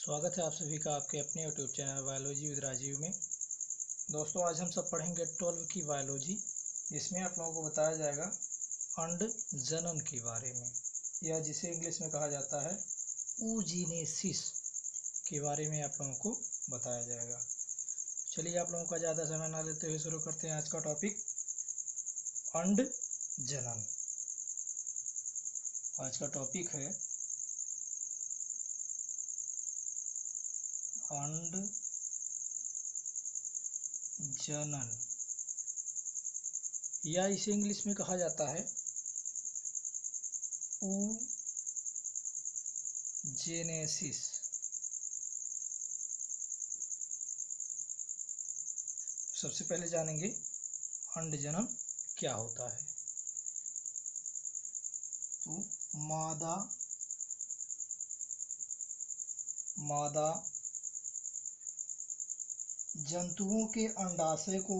स्वागत है आप सभी का आपके अपने YouTube channel biology with Rajiv में। दोस्तों, आज हम सब पढ़ेंगे 12 की बायोलॉजी, जिसमें आप लोगों को बताया जाएगा अंड जनन के बारे में, या जिसे इंग्लिश में कहा जाता है oogenesis के बारे में आप लोगों को बताया जाएगा। चलिए, आप लोगों का ज़्यादा समय ना लेते हुए शुरू करते हैं आज का टॉपिक, अंड जनन। आज का टॉपिक है अंड जनन, या इसे इंग्लिश में कहा जाता है oogenesis। सबसे पहले जानेंगे अंड जनन क्या होता है। तो मादा जंतुओं के अंडाशय को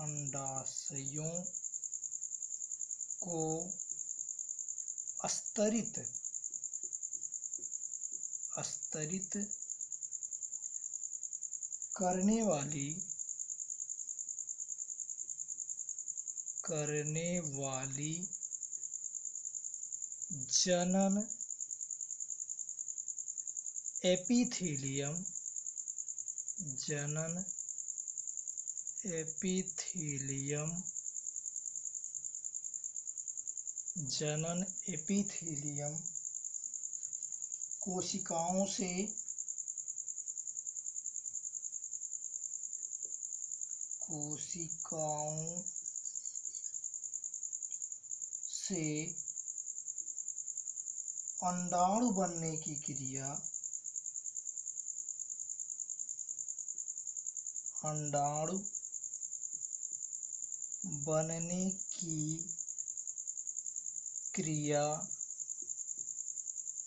अंडाशयों को स्तरित करने वाली जनन एपिथेलियम कोशिकाओं से अंडाणु बनने की क्रिया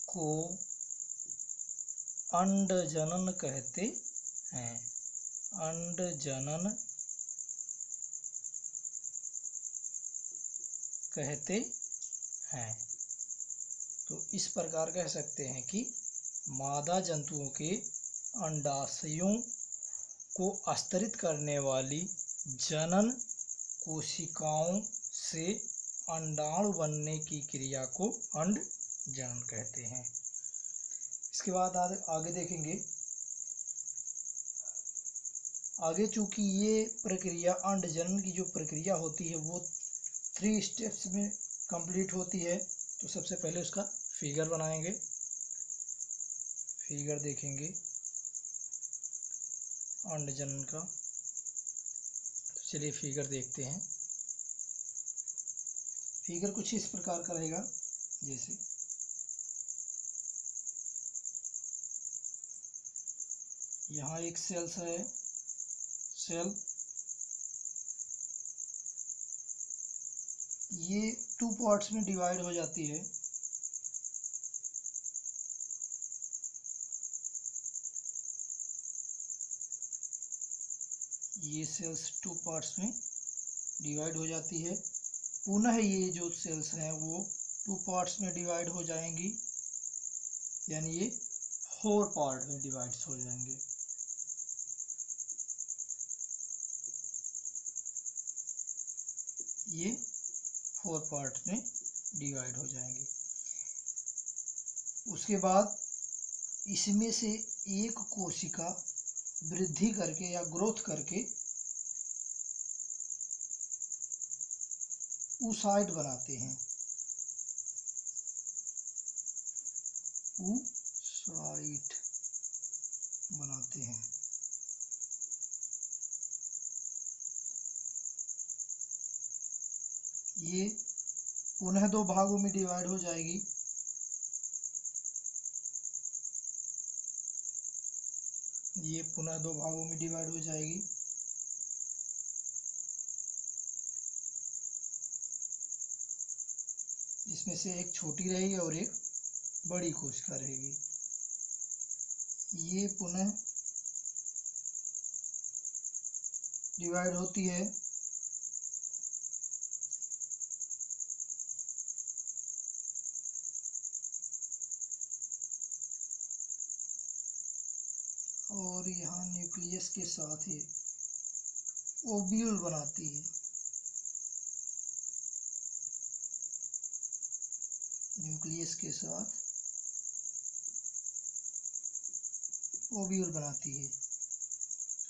को अंडजनन कहते हैं। तो इस प्रकार कह सकते हैं कि मादा जंतुओं के अंडाशयों को स्तरित करने वाली जनन कोशिकाओं से अंडाणु बनने की क्रिया को अंड जनन कहते हैं। इसके बाद आगे देखेंगे। आगे चूंकि ये प्रक्रिया अंड जनन की जो प्रक्रिया होती है वो 3 स्टेप्स में कंप्लीट होती है, तो सबसे पहले उसका फिगर बनाएंगे, फिगर देखेंगे अंड जनन का। तो चलिए फिगर देखते हैं। फिगर कुछ इस प्रकार का रहेगा, जैसे यहाँ एक सेल ये 2 पार्ट्स में डिवाइड हो जाती है। ये सेल्स 2 पार्ट्स में डिवाइड हो जाती है। पुनः ये जो सेल्स हैं वो 2 पार्ट्स में डिवाइड हो जाएंगी, यानी ये 4 पार्ट में डिवाइड हो जाएंगे। ये 4 पार्ट में डिवाइड हो जाएंगे। उसके बाद इसमें से एक कोशिका वृद्धि करके या ग्रोथ करके oocyte बनाते हैं। ये पुनः 2 भागों में डिवाइड हो जाएगी। ये पुनः 2 भागों में डिवाइड हो जाएगी। जिसमें से एक छोटी रहेगी और एक बड़ी कोशिका रहेगी। ये पुनः डिवाइड होती है। और यहाँ न्यूक्लियस के साथ ही ओव्यूल बनाती है। न्यूक्लियस के साथ ओव्यूल बनाती है।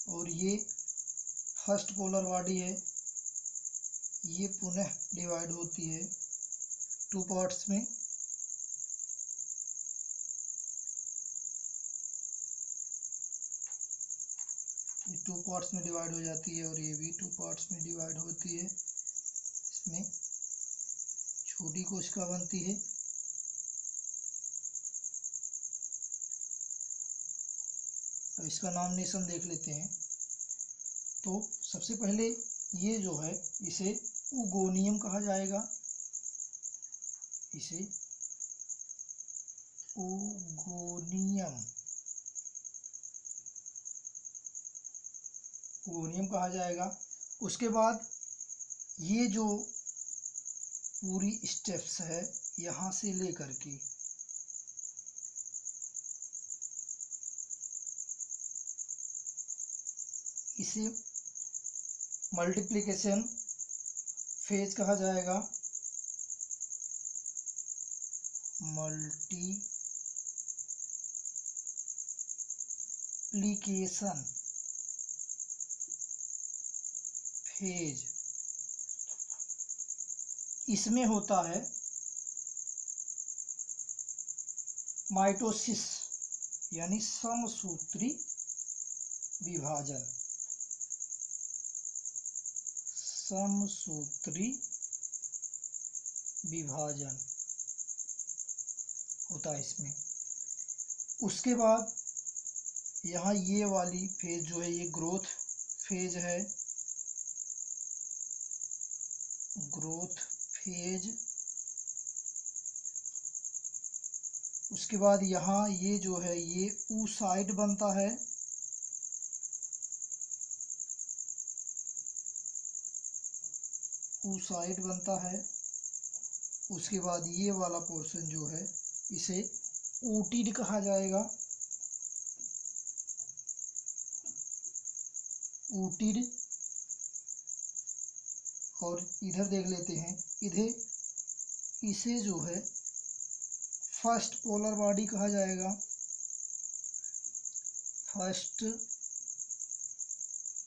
और ये फर्स्ट पोलर बॉडी है, ये पुनः डिवाइड होती है 2 पार्ट्स में। ये 2 पार्ट्स में डिवाइड हो जाती है और ये भी 2 पार्ट्स में डिवाइड होती है। इसमें छोटी कोशिका बनती है। तो इसका नॉमिनेशन देख लेते हैं। तो सबसे पहले ये जो है इसे उगोनियम कहा जाएगा। इसे उगोनियम कहा जाएगा। उसके बाद ये जो पूरी स्टेप्स है यहाँ से लेकर के इसे मल्टीप्लिकेशन फेज कहा जाएगा। मल्टीप्लिकेशन फेज इसमें होता है माइटोसिस यानी समसूत्री विभाजन। समसूत्री विभाजन होता है इसमें। उसके बाद यहाँ ये वाली फेज जो है ये ग्रोथ फेज है। Growth phase. उसके बाद यहाँ ये जो है ये oocyte बनता है। oocyte बनता है। उसके बाद ये वाला पोर्शन जो है इसे oocyte कहा जाएगा। oocyte। और इधर देख लेते हैं, इधर इसे जो है फर्स्ट पोलर बॉडी कहा जाएगा। फर्स्ट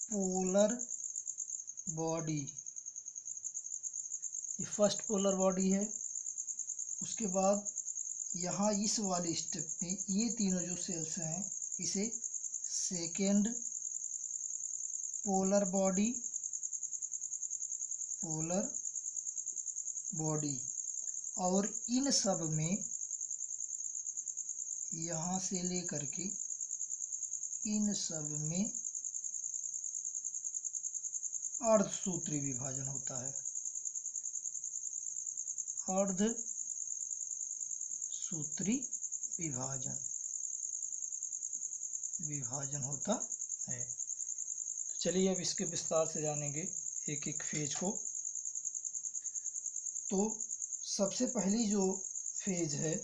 पोलर बॉडी, ये फर्स्ट पोलर बॉडी है। उसके बाद यहाँ इस वाले स्टेप में ये तीनों जो सेल्स हैं इसे सेकेंड पोलर बॉडी और इन सब में यहाँ से लेकर के इन सब में अर्धसूत्री विभाजन होता है। अर्धसूत्री विभाजन होता है। तो चलिए अब इसके विस्तार से जानेंगे एक एक फेज को। तो सबसे पहली जो फेज है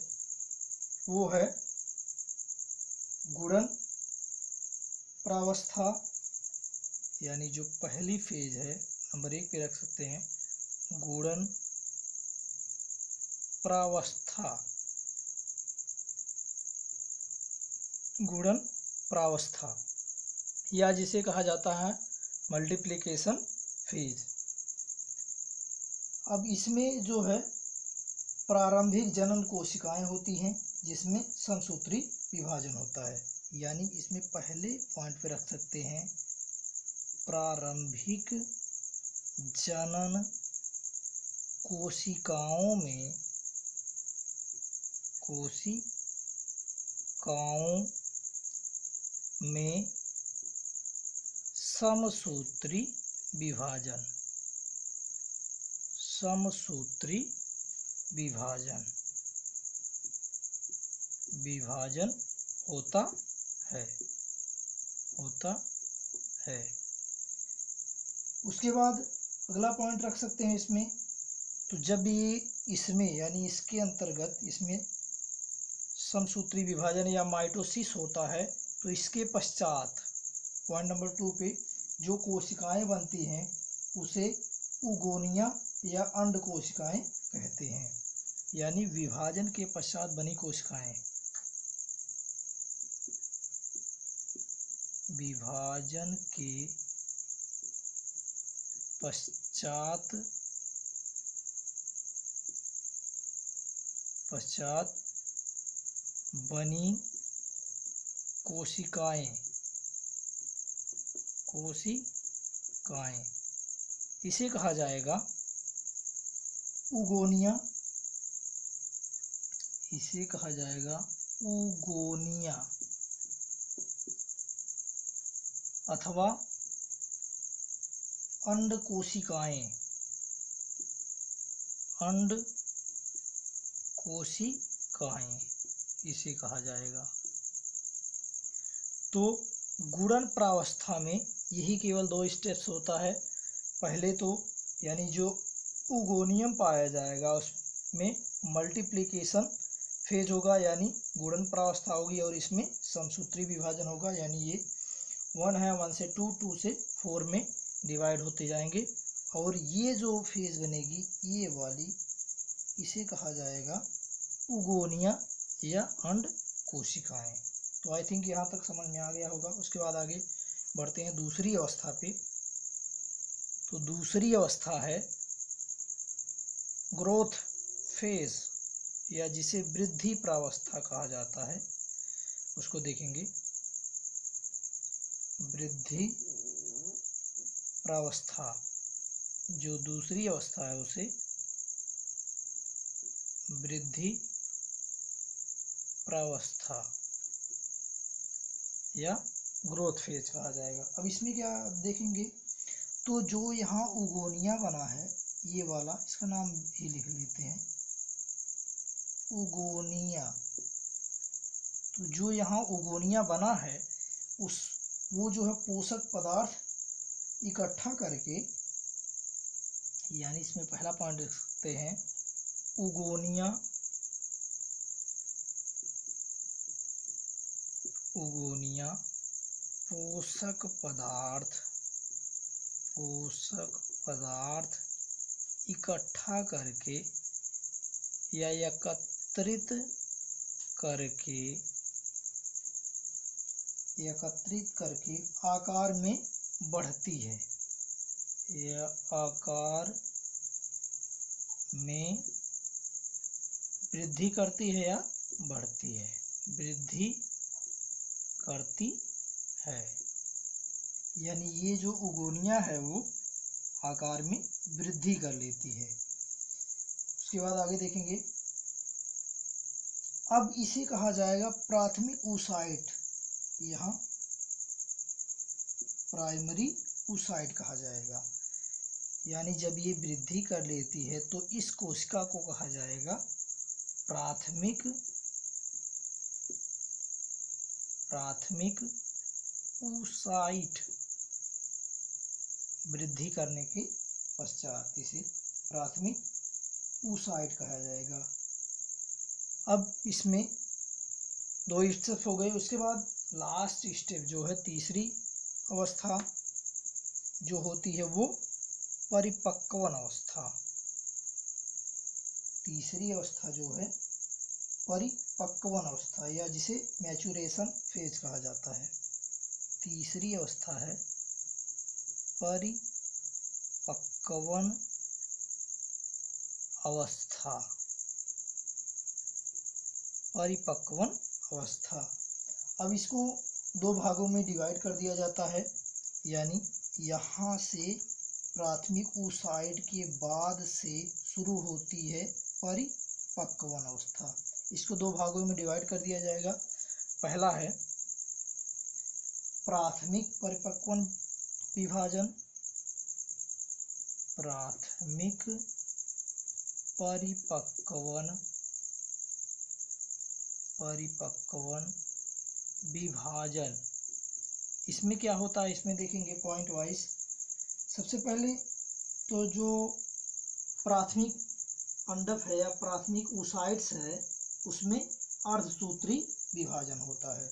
वो है गुणन प्रावस्था, यानी जो पहली फेज है नंबर 1 पे रख सकते हैं गुणन प्रावस्था। गुणन प्रावस्था या जिसे कहा जाता है मल्टीप्लिकेशन फेज। अब इसमें जो है प्रारंभिक जनन कोशिकाएं होती हैं जिसमें समसूत्री विभाजन होता है। यानी इसमें पहले पॉइंट पे रख सकते हैं प्रारंभिक जनन कोशिकाओं में समसूत्री विभाजन होता है। उसके बाद अगला पॉइंट रख सकते हैं इसमें, तो जब ये इसमें यानी इसके अंतर्गत इसमें समसूत्री विभाजन या माइटोसिस होता है, तो इसके पश्चात पॉइंट नंबर 2 पे जो कोशिकाएं बनती हैं उसे उगोनिया या अंड कोशिकाएं कहते हैं, यानी विभाजन के पश्चात बनी कोशिकाएं। विभाजन के पश्चात बनी कोशिकाएं इसे कहा जाएगा उगोनिया। इसे कहा जाएगा उगोनिया अथवा अंड कोशिकाएं। इसे कहा जाएगा। तो गुणन प्रावस्था में यही केवल 2 स्टेप्स होता है। पहले तो यानी जो उगोनियम पाया जाएगा उसमें मल्टीप्लिकेशन फेज होगा यानी गुणन प्रावस्था होगी, और इसमें समसूत्री विभाजन होगा यानी ये 1 है, 1 से 2, 2 से 4 में डिवाइड होते जाएंगे। और ये जो फेज बनेगी ये वाली, इसे कहा जाएगा उगोनिया या अंड कोशिकाएं। तो आई थिंक यहाँ तक समझ में आ गया होगा। उसके बाद आगे बढ़ते हैं दूसरी अवस्था पे। तो दूसरी अवस्था है ग्रोथ फेज या जिसे वृद्धि प्रावस्था कहा जाता है, उसको देखेंगे। वृद्धि प्रावस्था जो दूसरी अवस्था है उसे वृद्धि प्रावस्था या ग्रोथ फेज कहा जाएगा। अब इसमें क्या देखेंगे, तो जो यहाँ उगोनिया बना है ये वाला, इसका नाम ही लिख लेते हैं उगोनिया। तो जो यहाँ उगोनिया बना है वो जो है पोषक पदार्थ इकट्ठा करके, यानी इसमें पहला पॉइंट लिख सकते हैं उगोनिया पोषक पदार्थ इकट्ठा करके या एकत्रित करके आकार में बढ़ती है या आकार में वृद्धि करती है या बढ़ती है, वृद्धि करती है। यानी ये जो उगोनिया है वो आकार में वृद्धि कर लेती है। उसके बाद आगे देखेंगे, अब इसे कहा जाएगा प्राथमिक ऊसाइट। यहाँ प्राइमरी ऊसाइट कहा जाएगा। यानी जब ये वृद्धि कर लेती है तो इस कोशिका को कहा जाएगा प्राथमिक ऊसाइट। वृद्धि करने के पश्चात इसे प्राथमिक ऊसाइट कहा जाएगा। अब इसमें 2 स्टेप हो गए। उसके बाद लास्ट स्टेप जो है तीसरी अवस्था जो होती है वो परिपक्वन अवस्था। तीसरी अवस्था जो है परिपक्वन अवस्था या जिसे मैचुरेशन फेज कहा जाता है। तीसरी अवस्था है परिपक्वन अवस्था। अब इसको 2 भागों में डिवाइड कर दिया जाता है, यानी यहाँ से प्राथमिक ऊसाइट के बाद से शुरू होती है परिपक्वन अवस्था। इसको 2 भागों में डिवाइड कर दिया जाएगा। पहला है प्राथमिक परिपक्वन विभाजन, प्राथमिक परिपक्वन विभाजन। इसमें क्या होता है, इसमें देखेंगे पॉइंट वाइज। सबसे पहले तो जो प्राथमिक अंडक है या प्राथमिक oocytes है उसमें अर्धसूत्री विभाजन होता है,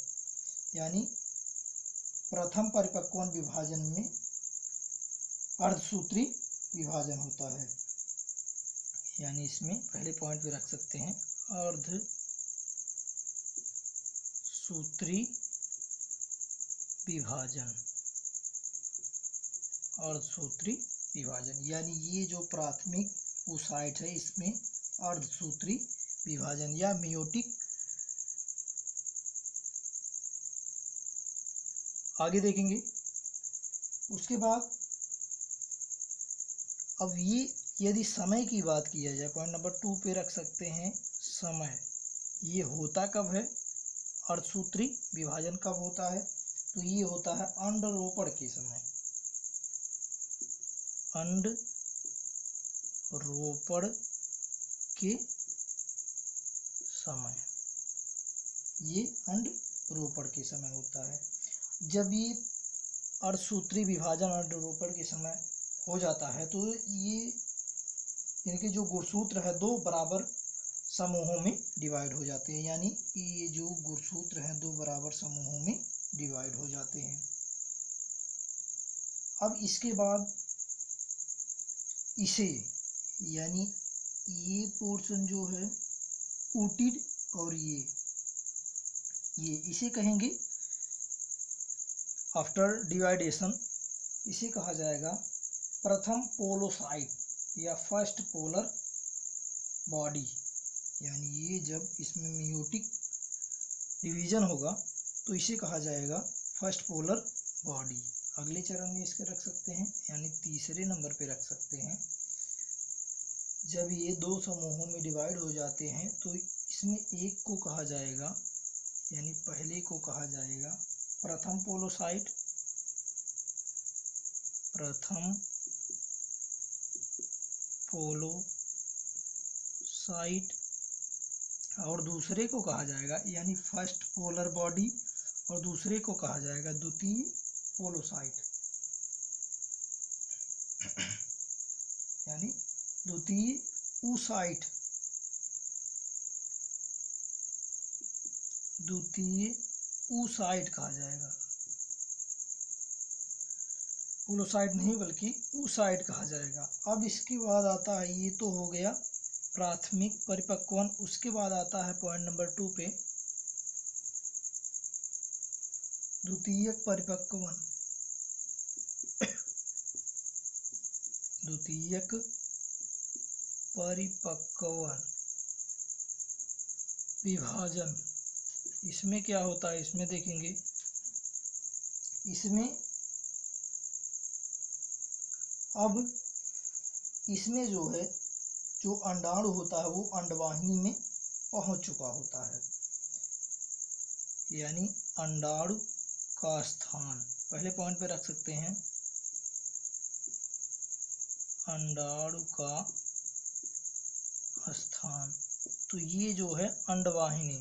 यानी प्रथम परिपक्वन विभाजन में अर्धसूत्री विभाजन होता है, यानी इसमें पहले पॉइंट पे रख सकते हैं अर्धसूत्री विभाजन। अर्धसूत्री विभाजन यानी ये जो प्राथमिक oocyte है इसमें अर्धसूत्री विभाजन या मियोटिक। आगे देखेंगे उसके बाद। अब ये यदि समय की बात किया जाए, पॉइंट नंबर 2 पे रख सकते हैं समय। ये होता कब है, अर्धसूत्री विभाजन कब होता है, तो ये होता है अंडरोपण के समय। अंडरोपण के समय, ये अंडरोपण के समय होता है। जब ये अर्धसूत्री विभाजन अंडरोपण के समय हो जाता है तो ये इनके जो गुणसूत्र है दो बराबर समूहों में डिवाइड हो जाते हैं, यानी ये जो गुणसूत्र हैं दो बराबर समूहों में डिवाइड हो जाते हैं। अब इसके बाद इसे यानी ये पोर्शन जो है ऊटिड और ये इसे कहेंगे आफ्टर डिवाइडेशन, इसे कहा जाएगा प्रथम पोलोसाइट या फर्स्ट पोलर बॉडी। यानी ये जब इसमें मियोटिक डिवीजन होगा तो इसे कहा जाएगा फर्स्ट पोलर बॉडी। अगले चरण में इसके रख सकते हैं, यानी तीसरे नंबर पे रख सकते हैं। जब ये दो समूहों में डिवाइड हो जाते हैं तो इसमें एक को कहा जाएगा, यानी पहले को कहा जाएगा प्रथम पोलोसाइट, प्रथम पोलोसाइट, और दूसरे को कहा जाएगा यानी फर्स्ट पोलर बॉडी, और दूसरे को कहा जाएगा द्वितीय पोलोसाइट, यानी द्वितीय oocyte। द्वितीय oocyte कहा जाएगा, पोलोसाइट नहीं बल्कि oocyte कहा जाएगा। अब इसके बाद आता है, ये तो हो गया प्राथमिक परिपक्वन। उसके बाद आता है पॉइंट नंबर 2 पे द्वितीयक परिपक्वन। द्वितीयक परिपक्वन विभाजन, इसमें क्या होता है, इसमें देखेंगे, इसमें अब इसमें जो है जो अंडाणु होता है वो अंडवाहिनी में पहुंच चुका होता है, यानी अंडाणु का स्थान पहले पॉइंट पे रख सकते हैं, अंडाणु का स्थान। तो ये जो है अंडवाहिनी,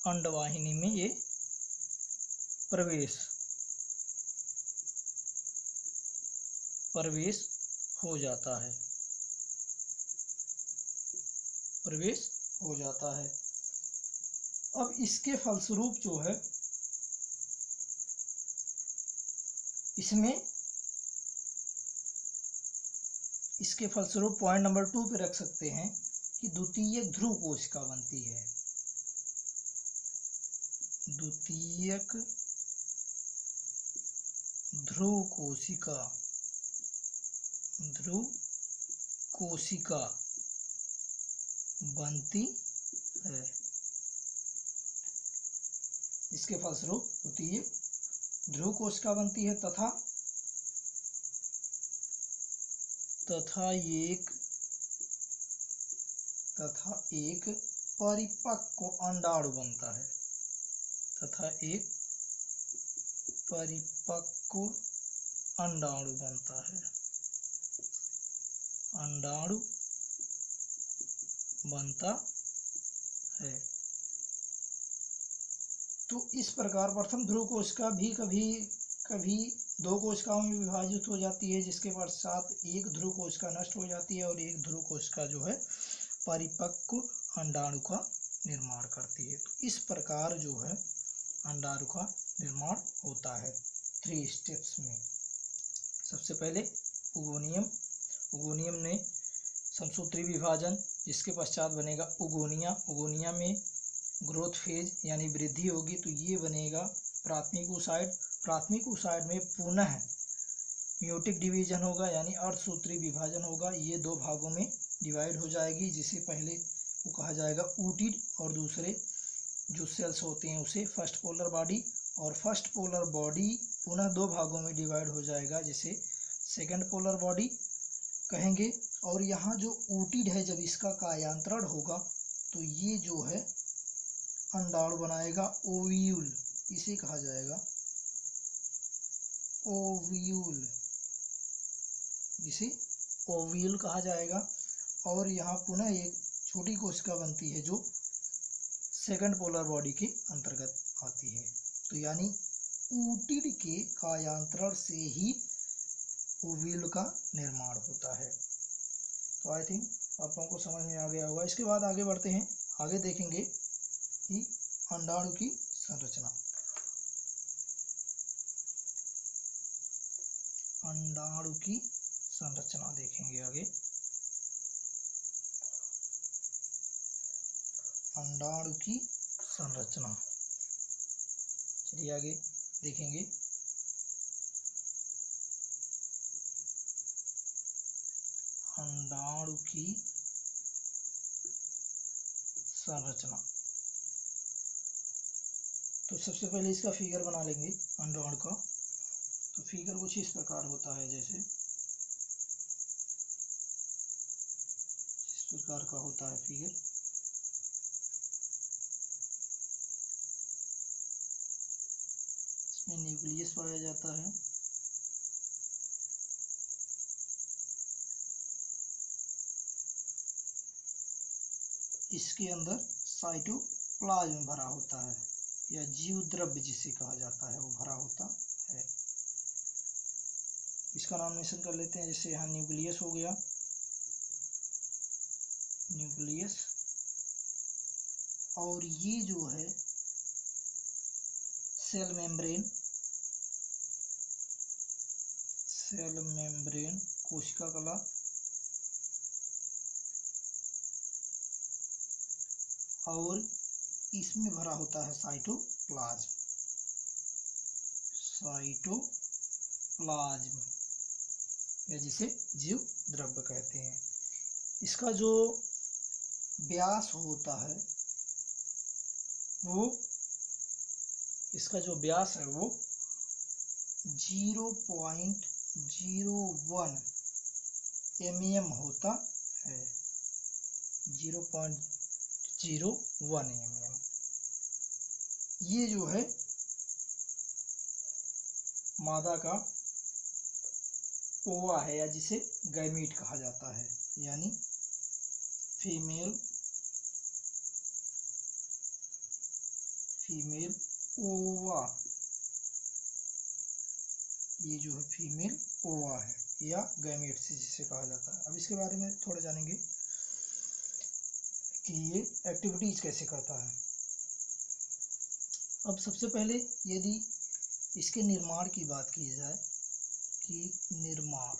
अंडवाहिनी में ये प्रवेश हो जाता है, प्रवेश हो जाता है। अब इसके फलस्वरूप जो है इसमें, इसके फलस्वरूप पॉइंट नंबर 2 पे रख सकते हैं कि द्वितीयक ध्रुव कोशिका बनती है। द्वितीयक ध्रुव कोशिका, ध्रुव कोशिका बनती है। इसके फलस्वरूप द्वितीयक ध्रुव कोशिका बनती है तथा एक परिपक्व अंडाणु बनता है, तथा एक परिपक्व अंडाणु बनता है, अंडाणु बनता है। तो इस प्रकार प्रथम ध्रुव कोशिका भी कभी कभी 2 कोशिकाओं में विभाजित हो जाती है, जिसके पश्चात एक ध्रुव कोशिका नष्ट हो जाती है और एक ध्रुव कोशिका जो है परिपक्व अंडाणु का निर्माण करती है। तो इस प्रकार जो है अंडाणु का निर्माण होता है 3 स्टेप्स में। सबसे पहले ओगोनियम, ओगोनियम में समसूत्री विभाजन, जिसके पश्चात बनेगा ओगोनिया, ओगोनिया में ग्रोथ फेज यानी वृद्धि होगी तो ये बनेगा प्राथमिक ओसाइड, प्राथमिक ओसाइड में पुनः म्यूटिक डिवीजन होगा यानी अर्धसूत्री विभाजन होगा। ये 2 भागों में डिवाइड हो जाएगी, जिसे पहले को कहा जाएगा ऊटिड और दूसरे जो सेल्स होते हैं उसे फर्स्ट पोलर बॉडी, और फर्स्ट पोलर बॉडी पुनः 2 भागों में डिवाइड हो जाएगा जिसे सेकंड पोलर बॉडी कहेंगे। और यहाँ जो ऊटिड है जब इसका कायांतरण होगा तो ये जो है अंडाणु बनाएगा ओव्यूल, इसे कहा जाएगा ओव्यूल, इसे ओव्यूल कहा जाएगा। और यहाँ पुनः एक छोटी कोशिका बनती है जो सेकंड पोलर बॉडी के अंतर्गत आती है। तो यानी ऊटिड के कायांतरण से ही ओव्यूल का निर्माण होता है। तो आई थिंक आप लोगों को समझ में आ गया होगा। इसके बाद आगे बढ़ते हैं, आगे देखेंगे कि अंडाणु की संरचना। अंडाणु की संरचना देखेंगे आगे। अंडाणु की संरचना, चलिए आगे देखेंगे। अंडाणु की संरचना, तो सबसे पहले इसका फिगर बना लेंगे अंडाणु का। तो फिगर कुछ इस प्रकार होता है, जैसे इस प्रकार का होता है फिगर। इसमें न्यूक्लियस पाया जाता है, इसके अंदर साइटोप्लाज्म भरा होता है या जीव द्रव्य जिसे कहा जाता है वो भरा होता है। इसका नाम मेंशन कर लेते हैं, जैसे यहाँ न्यूक्लियस हो गया, न्यूक्लियस। और ये जो है सेल मेम्ब्रेन, सेल मेम्ब्रेन कोशिका कला, और इसमें भरा होता है साइटोप्लाज्म, साइटोप्लाज्म या जिसे जीव द्रव्य कहते हैं। इसका जो व्यास होता है वो, इसका जो व्यास है वो 0.01 mm होता है, 0.01 mm। ये जो है मादा का ओवा है या जिसे गैमीट कहा जाता है, यानी फीमेल ओवा, ये जो है फीमेल ओवा है या गैमीट से जिसे कहा जाता है। अब इसके बारे में थोड़ा जानेंगे कि ये एक्टिविटीज कैसे करता है। अब सबसे पहले यदि इसके निर्माण की बात की जाए कि निर्माण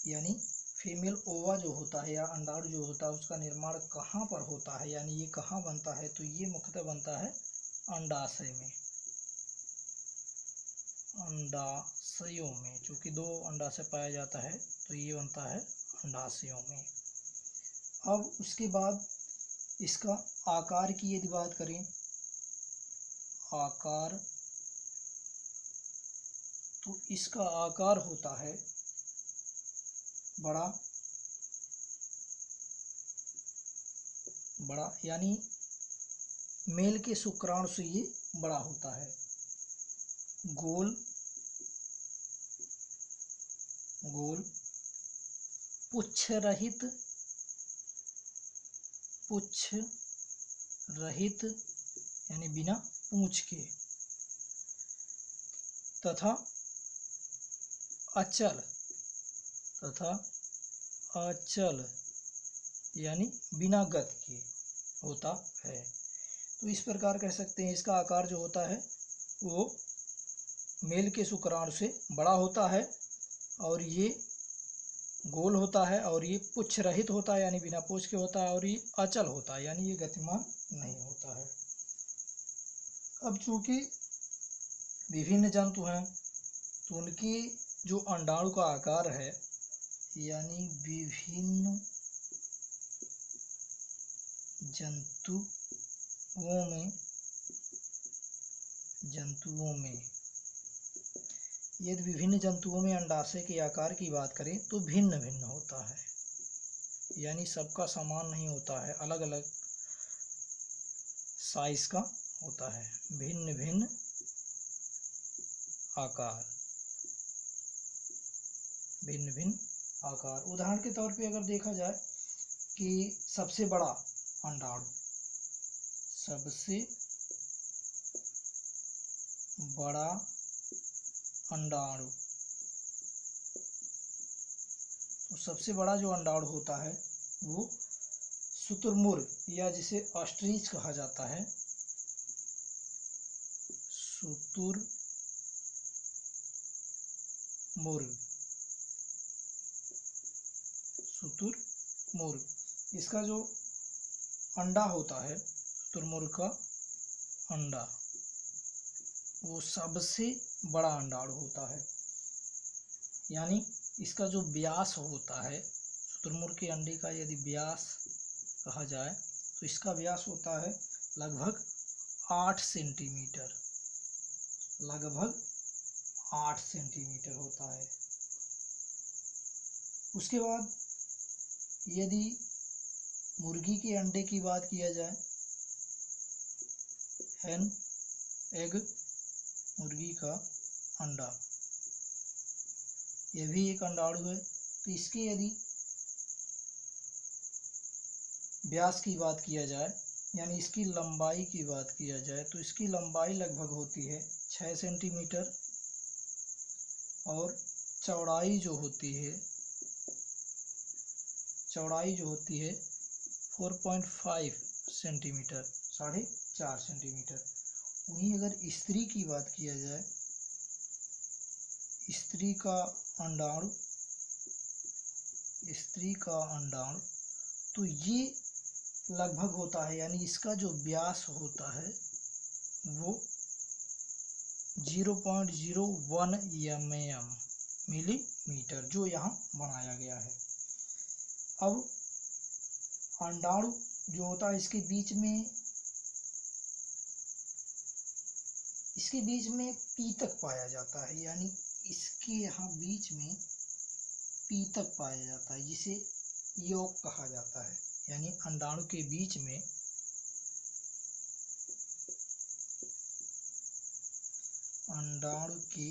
यानी फीमेल ओवा जो होता है या अंडाणु जो होता है उसका निर्माण कहाँ पर होता है, यानी ये कहाँ बनता है, तो ये मुख्यतः बनता है अंडाशय में, अंडाशयों में। चूँकि 2 अंडाशय पाया जाता है तो ये बनता है अंडाशयों में। अब उसके बाद इसका आकार की यदि बात करें, आकार, तो इसका आकार होता है बड़ा, यानी मेल के शुक्राणु से ये बड़ा होता है। गोल पुच्छ रहित यानी बिना पूंछ के तथा अचल यानी बिना गति के होता है। तो इस प्रकार कह सकते हैं इसका आकार जो होता है वो मेल के शुक्राणु से बड़ा होता है और ये गोल होता है और ये पुच्छ रहित होता है यानी बिना पूंछ के होता है और ये अचल होता है यानी ये गतिमान नहीं होता है। अब चूंकि विभिन्न जंतु हैं तो उनकी जो अंडाणु का आकार है यानी विभिन्न जंतुओं में यदि विभिन्न जंतुओं में अंडाशय के आकार की बात करें तो भिन्न भिन्न होता है यानी सबका समान नहीं होता है, अलग अलग साइज का होता है, भिन्न भिन्न आकार। उदाहरण के तौर पे अगर देखा जाए कि सबसे बड़ा अंडाणु तो सबसे बड़ा जो अंडाणु होता है वो शुतुरमुर्ग या जिसे ऑस्ट्रिच कहा जाता है, शुतुरमुर्ग इसका जो अंडा होता है शुतुरमुर्ग का अंडा वो सबसे बड़ा अंडाणु होता है यानी इसका जो व्यास होता है शुतुरमुर्ग के अंडे का यदि व्यास कहा जाए तो इसका व्यास होता है लगभग 8 सेंटीमीटर होता है। उसके बाद यदि मुर्गी के अंडे की बात किया जाए, हैन एग मुर्गी का अंडा यह भी एक अंडाणु है। तो इसके यदि व्यास की बात किया जाए यानी इसकी लंबाई की बात किया जाए तो इसकी लंबाई लगभग होती है 6 सेंटीमीटर और चौड़ाई जो होती है 4.5 सेंटीमीटर, 4.5 सेंटीमीटर। वहीं अगर स्त्री की बात किया जाए, स्त्री का अंडाणु तो ये लगभग होता है यानी इसका जो व्यास होता है वो 0.01 मिलीमीटर जो यहाँ बनाया गया है। अब अंडाणु जो होता है इसके बीच में पीतक पाया जाता है यानी इसके यहाँ बीच में पीतक पाया जाता है जिसे योक कहा जाता है यानी अंडाणु के बीच में अंडाणु के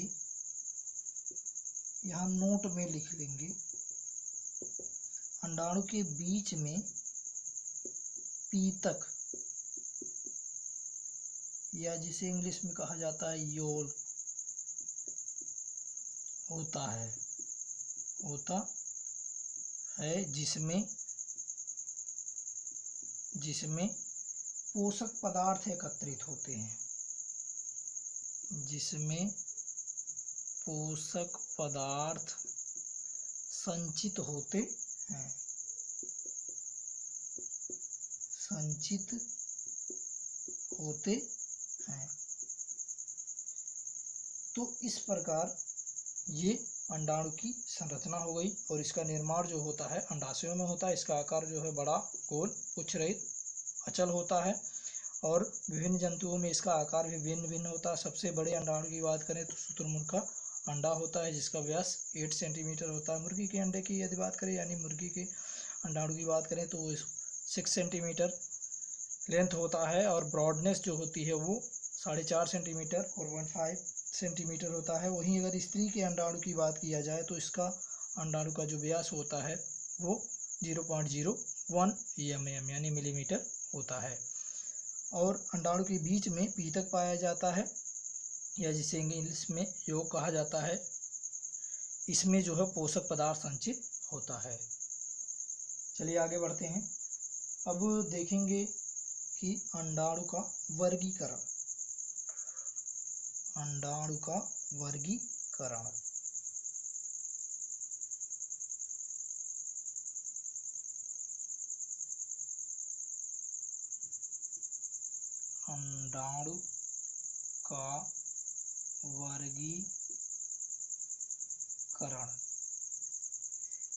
यहाँ नोट में लिख लेंगे अंडाणु के बीच में पीतक या जिसे इंग्लिश में कहा जाता है योल होता है जिसमें पोषक पदार्थ एकत्रित होते हैं, जिसमें पोषक पदार्थ संचित होते हैं, तो इस प्रकार ये अंडाणु की संरचना हो गई और इसका निर्माण जो होता है अंडाशयों में होता है। इसका आकार जो है बड़ा, गोल, पुच्छ रहित, अचल होता है और विभिन्न जंतुओं में इसका आकार भी भिन्न भिन्न होता है। सबसे बड़े अंडाणु की बात करें तो शुतुरमुर्ग का अंडा होता है जिसका व्यास 8 सेंटीमीटर होता है। मुर्गी के अंडे की यदि बात करें यानी मुर्गी के अंडाणु की बात करें तो वो 6 सेंटीमीटर लेंथ होता है और ब्रॉडनेस जो होती है वो 4.5 सेंटीमीटर 4.5 सेंटीमीटर होता है। वहीं अगर स्त्री के अंडाणु की बात किया जाए तो इसका अंडाणु का जो व्यास होता है वो 0.01 यानी मिलीमीटर होता है। और अंडाणु के बीच में पीतक पाया जाता है, या जिसे इंग्लिश में यॉक कहा जाता है। इसमें जो है पोषक पदार्थ संचित होता है। चलिए आगे बढ़ते हैं। अब देखेंगे कि अंडाणु का वर्गीकरण। अंडाणु का वर्गीकरण। अंडाणु का वर्गीकरण।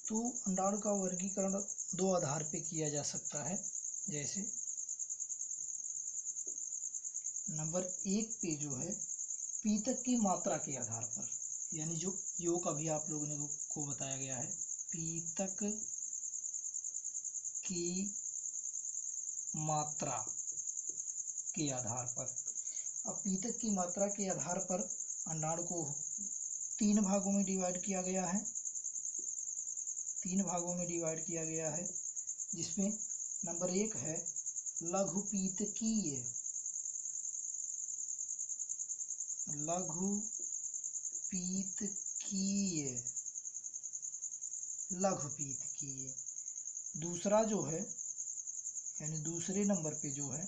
तो अंडाणु का वर्गीकरण दो आधार पे किया जा सकता है। जैसे नंबर 1 पे जो है पीतक की मात्रा के आधार पर, यानी जो योग अभी आप लोगों ने को बताया गया है, पीतक की मात्रा के आधार पर। अब पीतक की मात्रा के आधार पर अंडाणु को 3 भागों में डिवाइड किया गया है। 3 भागों में डिवाइड किया गया है, जिसमें नंबर 1 है लघुपीतकीय। लघुपीतकीय। लघुपीतकीय। दूसरा जो है, यानी दूसरे नंबर पे जो है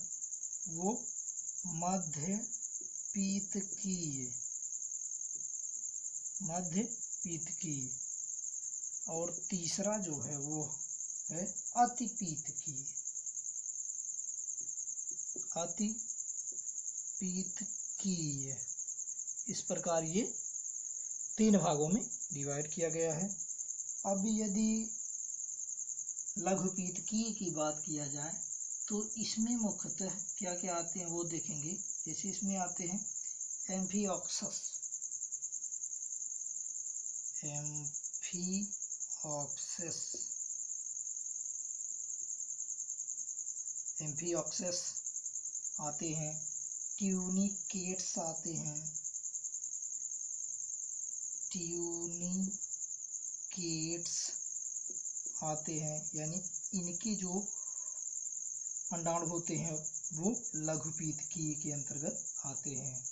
वो मध्यपीतकीय। मध्यपीतकीय। और तीसरा जो है वो है अतिपीतकीय। अतिपीतकीय। इस प्रकार ये 3 भागों में डिवाइड किया गया है। अब यदि लघुपीतकीय की बात किया जाए तो इसमें मुख्यतः क्या क्या आते हैं वो देखेंगे। जैसे इसमें आते हैं एम्फिऑक्सस। एम्फिऑक्सस आते हैं, ट्यूनिकेट्स आते हैं। ट्यूनिकेट्स आते हैं, यानी इनके जो अंडाणु होते हैं वो लघुपीतकीय के अंतर्गत आते हैं।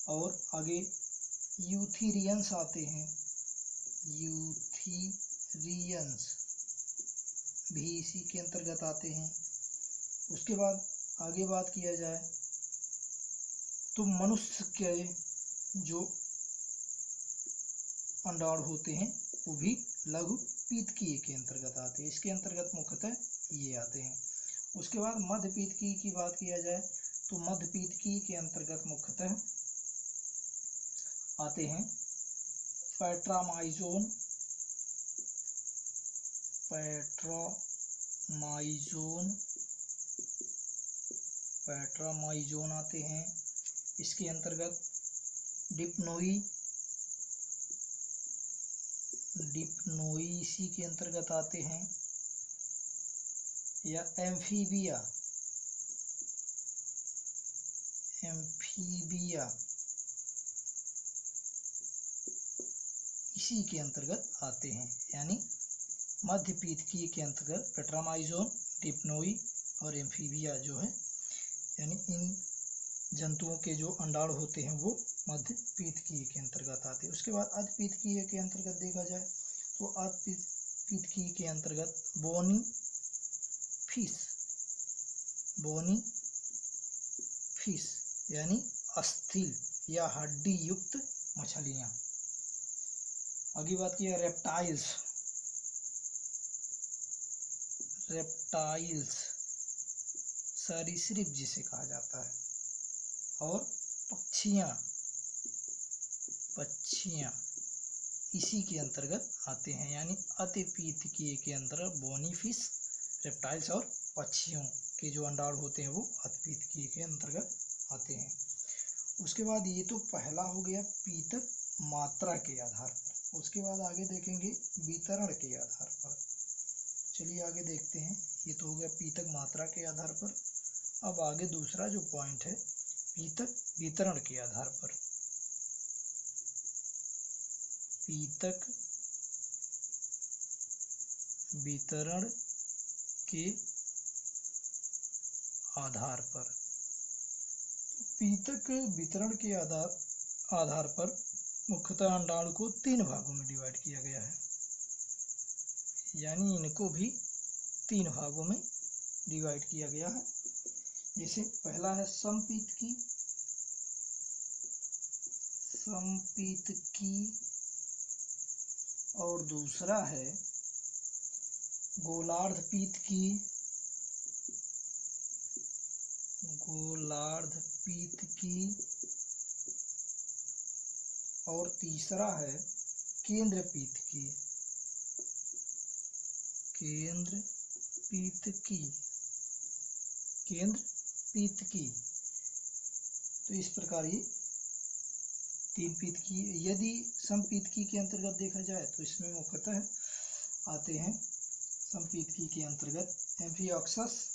और आगे यूथेरियंस आते हैं। यूथेरियंस भी इसी के अंतर्गत आते हैं। उसके बाद आगे बात किया जाए तो मनुष्य के जो अंडाणु होते हैं वो भी लघुपीतकीय के अंतर्गत आते हैं। इसके अंतर्गत मुख्यतः ये आते हैं। उसके बाद मध्यपीतकीय की बात किया जाए तो मध्यपीतकीय के अंतर्गत मुख्यतः आते हैं पैट्रामाइजोन। पैट्रामाइजोन आते हैं। इसके अंतर्गत डिप्नोई इसी के अंतर्गत आते हैं। या एम्फीबिया इसी के अंतर्गत आते हैं। यानी मध्यपीतकीय के अंतर्गत पेट्रामाइजोन, डिप्नोई और एम्फीबिया जो है, यानी इन जंतुओं के जो अंडाणु होते हैं वो मध्यपीतकीय के अंतर्गत आते हैं। उसके बाद अतिपीतकीय के अंतर्गत देखा जाए तो अतिपीतकीय के अंतर्गत बोनी फिश यानी अस्थिल या हड्डी युक्त मछलियाँ। आगे बात किया रेप्टाइल्स। सरीसृप जिसे कहा जाता है। और पक्षियाँ इसी के अंतर्गत आते हैं। यानी अतिपीतकीय के अंतर्गत बोनी फिश, रेप्टाइल्स और पक्षियों के जो अंडाणु होते हैं वो अतिपीतकीय के अंतर्गत आते हैं। उसके बाद ये तो पहला हो गया पीतक मात्रा के आधार पर। उसके बाद आगे देखेंगे वितरण के आधार पर। चलिए आगे देखते हैं। ये तो हो गया पीतक मात्रा के आधार पर। अब आगे दूसरा जो पॉइंट है पीतक वितरण के आधार पर। पीतक वितरण के आधार पर। पीतक वितरण के आधार पर मुख्यतः अंडाणु को 3 भागों में डिवाइड किया गया है, यानी इनको भी 3 भागों में डिवाइड किया गया है। जैसे पहला है समपीतकी, और दूसरा है गोलार्धपीतकी, और तीसरा है केंद्रपीतकी। तो इस प्रकार ये 3 पीतकी। यदि समपीतकी के अंतर्गत देखा जाए तो इसमें मुख्यतः आते हैं समपीतकी के अंतर्गत एम्फिऑक्सस,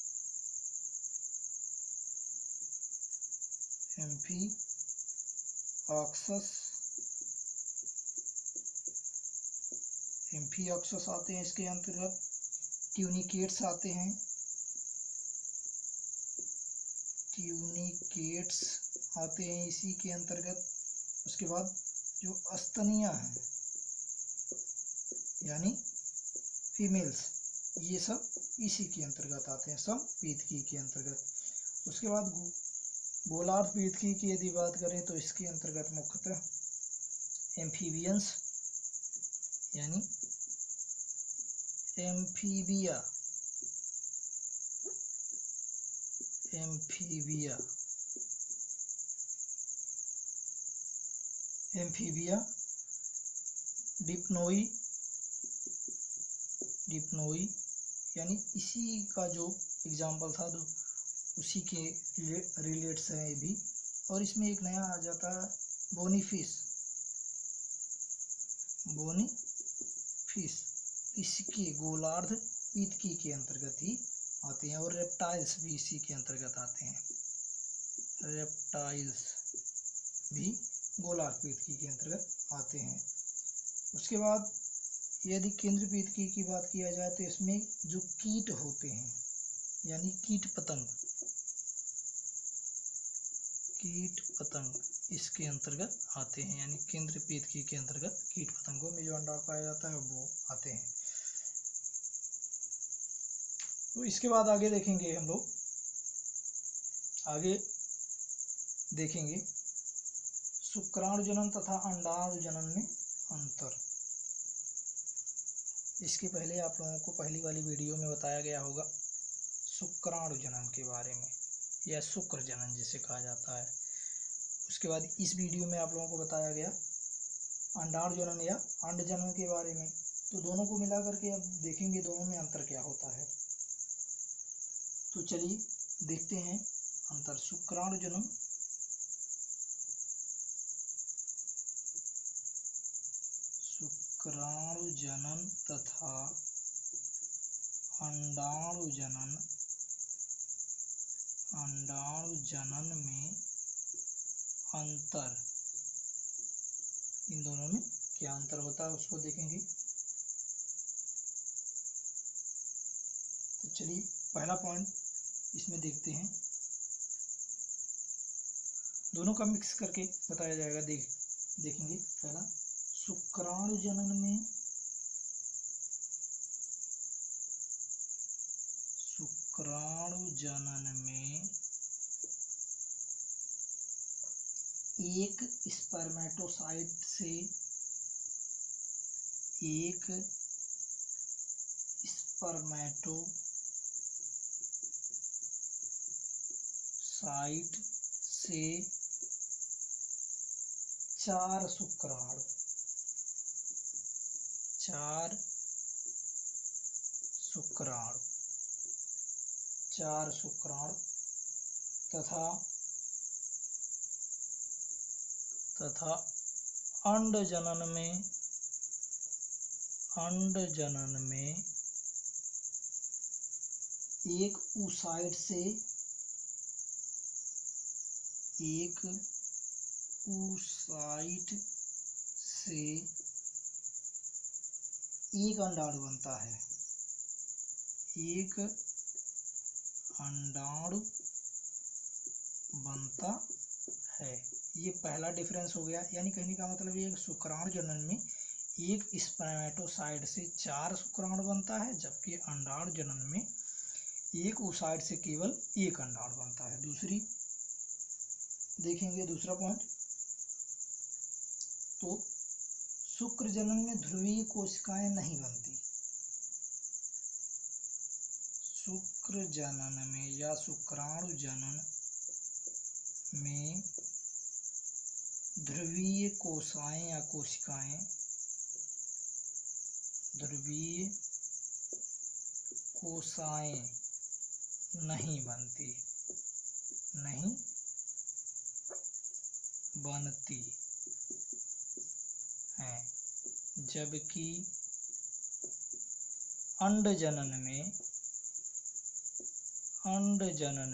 आते हैं इसके अंतर्गत। ट्यूनिकेट्स आते हैं, इसी के अंतर्गत। उसके बाद जो स्तनियां हैं यानी फीमेल्स, ये सब इसी के अंतर्गत आते हैं, समपीतकी के अंतर्गत। उसके बाद गोलार्धपीतकी की यदि बात करें तो इसके अंतर्गत मुख्यतः एम्फीबियंस यानी एम्फीबिया डिप्नोई यानी इसी का जो एग्जाम्पल था तो उसी के रिलेट्स हैं ये भी। और इसमें एक नया आ जाता है बोनीफिश, इसके गोलार्धपीतकी के अंतर्गत ही आते हैं। और रेप्टाइल्स भी इसी के अंतर्गत आते हैं, रेप्टाइल्स भी गोलार्धपीतकी के अंतर्गत आते हैं। उसके बाद यदि केंद्रपीतकी की बात किया जाए तो इसमें जो कीट होते हैं यानी कीट पतंग इसके अंतर्गत आते हैं, यानी केंद्रपीतकी के अंतर्गत कीट पतंगों में जो अंडा पाया जाता है वो आते हैं। तो इसके बाद आगे देखेंगे हम लोग, शुक्राणु जनन तथा अंडाणु जनन में अंतर। इसके पहले आप लोगों को पहली वाली वीडियो में बताया गया होगा शुक्राणु जनन के बारे में, या शुक्र जनन जिसे कहा जाता है। उसके बाद इस वीडियो में आप लोगों को बताया गया अंडाणु जनन या अंड जनन के बारे में। तो दोनों को मिला करके अब देखेंगे दोनों में अंतर क्या होता है। तो चलिए देखते हैं अंतर। शुक्राणु जनन, तथा अंडाणु जनन में अंतर, इन दोनों में क्या अंतर होता है उसको देखेंगे। तो चलिए पहला पॉइंट इसमें देखते हैं, दोनों का मिक्स करके बताया जाएगा। देखेंगे पहला, शुक्राणु जनन में एक स्पर्मेटोसाइट से चार शुक्राणु तथा अंड जनन में एक oocyte से एक अंडाणु बनता है, अंडाणु बनता है। ये पहला डिफरेंस हो गया, यानी कहने का मतलब ये शुक्राणु जनन में एक स्पर्मेटोसाइट से 4 शुक्राणु बनता है, जबकि अंडाणु जनन में एक ओसाइट से केवल एक अंडाणु बनता है। दूसरी देखेंगे, दूसरा पॉइंट, तो शुक्र जनन में ध्रुवीय कोशिकाएं नहीं बनती। शुक्र जनन में या शुक्राणु जनन में ध्रुवीय कोशिकाएं या कोशिकाएं, ध्रुवीय कोशिकाएं नहीं बनती, नहीं बनती हैं, जबकि अंड जनन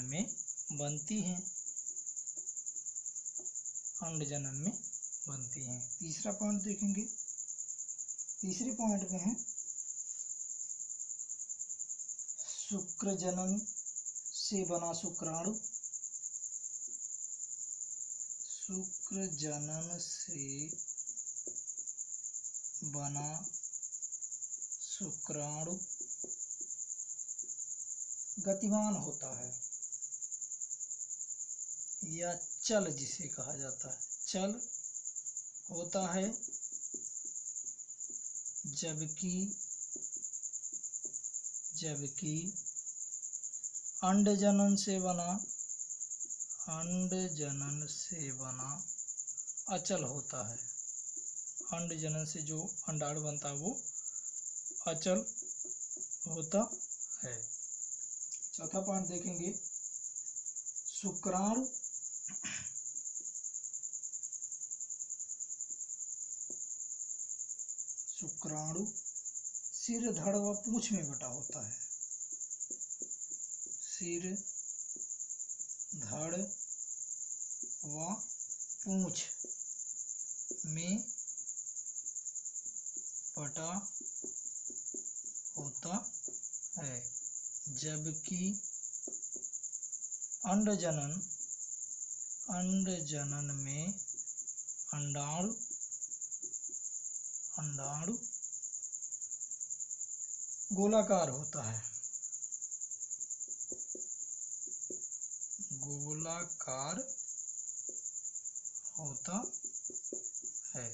में बनती हैं, अंड जनन में बनती हैं। तीसरा पॉइंट देखेंगे, तीसरे पॉइंट में है शुक्र जनन से बना शुक्राणु, शुक्र जनन से बना शुक्राणु गतिमान होता है या चल जिसे कहा जाता है, चल होता है, जबकि अंड जनन से बना अचल होता है। अंड जनन से जो अंडाणु बनता है वो अचल होता है। चौथा पॉइंट देखेंगे, शुक्राणु सिर, धड़ व पूंछ में बटा होता है। सिर, धड़ व पूंछ में बटा होता है, जबकि अंड जनन में अंडाणु गोलाकार होता है, गोलाकार होता है।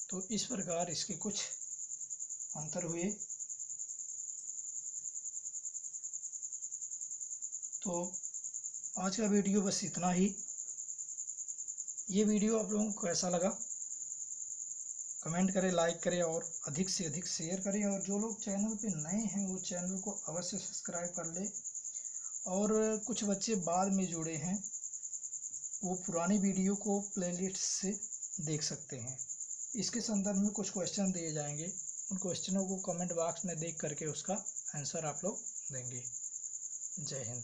तो इस प्रकार इसके कुछ अंतर हुए। तो आज का वीडियो बस इतना ही। ये वीडियो आप लोगों को कैसा लगा कमेंट करें, लाइक करें और अधिक से अधिक शेयर करें। और जो लोग चैनल पे नए हैं वो चैनल को अवश्य सब्सक्राइब कर ले। और कुछ बच्चे बाद में जुड़े हैं, वो पुरानी वीडियो को प्लेलिस्ट से देख सकते हैं। इसके संदर्भ में कुछ क्वेश्चन दिए जाएंगे, उन क्वेश्चनों को कमेंट बॉक्स में देख करके उसका आंसर आप लोग देंगे। जय हिंद।